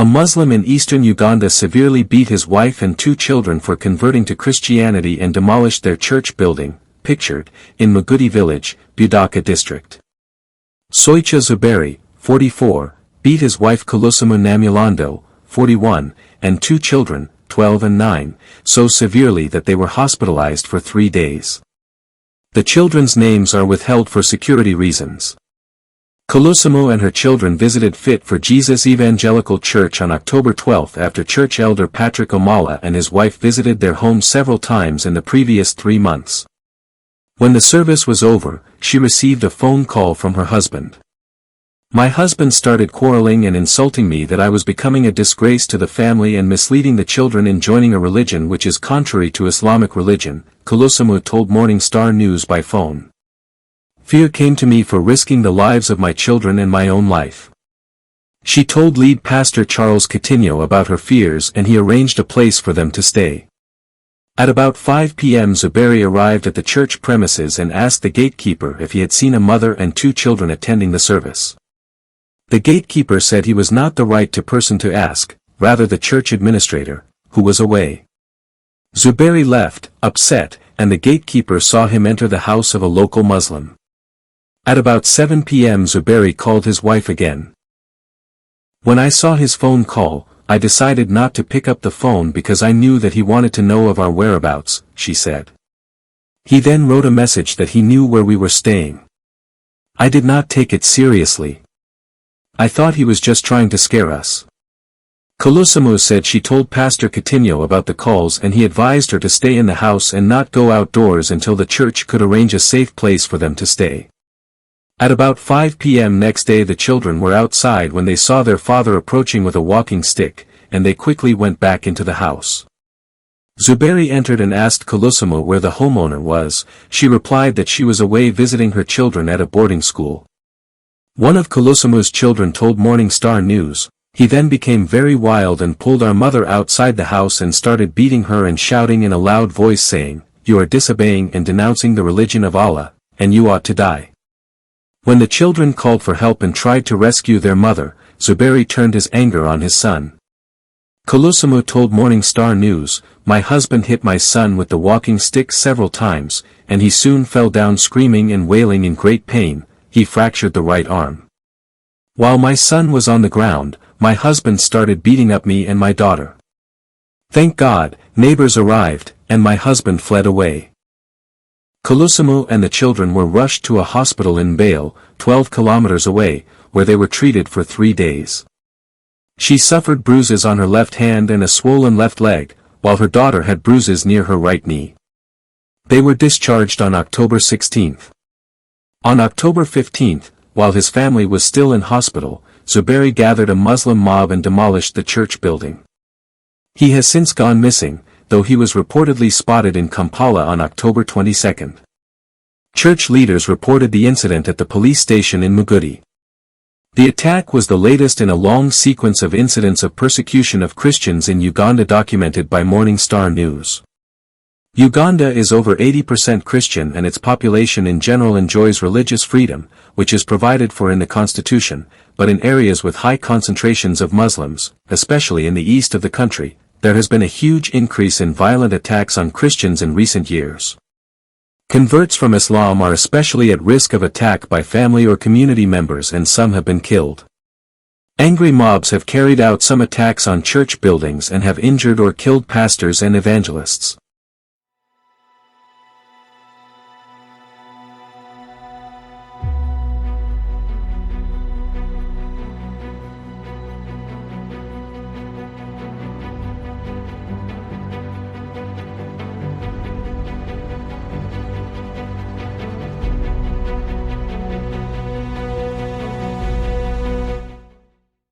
Muslim in eastern Uganda severely beat his wife and 2 children for converting to Christianity and demolished their church building, pictured, in Mugudi village, Budaka district. Soicha Zuberi, 44, beat his wife Kulusumu Namulando, 41, and 2 children, 12 and 9, so severely that they were hospitalized for 3 days. The children's names are withheld for security reasons. Kulusumu and her children visited Fit for Jesus Evangelical Church on October 12 after church elder Patrick Omala and his wife visited their home several times in the previous 3 months. When the service was over, she received a phone call from her husband. My husband started quarreling and insulting me that I was becoming a disgrace to the family and misleading the children in joining a religion which is contrary to Islamic religion, Kulusumu told Morning Star News by phone. Fear came to me for risking the lives of my children and my own life. She told lead pastor Charles Coutinho about her fears and he arranged a place for them to stay. At about 5 p.m. Zuberi arrived at the church premises and asked the gatekeeper if he had seen a mother and 2 children attending the service. The gatekeeper said he was not the right person to ask, rather the church administrator, who was away. Zuberi left, upset, and the gatekeeper saw him enter the house of a local Muslim. At about 7 p.m. Zuberi called his wife again. When I saw his phone call, I decided not to pick up the phone because I knew that he wanted to know of our whereabouts, she said. He then wrote a message that he knew where we were staying. I did not take it seriously. I thought he was just trying to scare us. Kulusumu said she told Pastor Coutinho about the calls and he advised her to stay in the house and not go outdoors until the church could arrange a safe place for them to stay. At about 5 p.m. next day the children were outside when they saw their father approaching with a walking stick, and they quickly went back into the house. Zuberi entered and asked Kulusumu where the homeowner was. She replied that she was away visiting her children at a boarding school. One of Kulusumu's children told Morning Star News, "He then became very wild and pulled our mother outside the house and started beating her and shouting in a loud voice saying, 'You are disobeying and denouncing the religion of Allah, and you ought to die.' When the children called for help and tried to rescue their mother, Zuberi turned his anger on his son. Kulusumu told Morning Star News, 'My husband hit my son with the walking stick several times, and he soon fell down screaming and wailing in great pain. He fractured the right arm. While my son was on the ground, my husband started beating up me and my daughter. Thank God, neighbors arrived, and my husband fled away.' Kulusumu and the children were rushed to a hospital in Bale, 12 kilometers away, where they were treated for 3 days. She suffered bruises on her left hand and a swollen left leg, while her daughter had bruises near her right knee. They were discharged on October 16. On October 15, while his family was still in hospital, Zuberi gathered a Muslim mob and demolished the church building. He has since gone missing, though he was reportedly spotted in Kampala on October 22. Church leaders reported the incident at the police station in Mugudi. The attack was the latest in a long sequence of incidents of persecution of Christians in Uganda documented by Morning Star News. Uganda is over 80% Christian and its population in general enjoys religious freedom, which is provided for in the constitution, but in areas with high concentrations of Muslims, especially in the east of the country, there has been a huge increase in violent attacks on Christians in recent years. Converts from Islam are especially at risk of attack by family or community members and some have been killed. Angry mobs have carried out some attacks on church buildings and have injured or killed pastors and evangelists.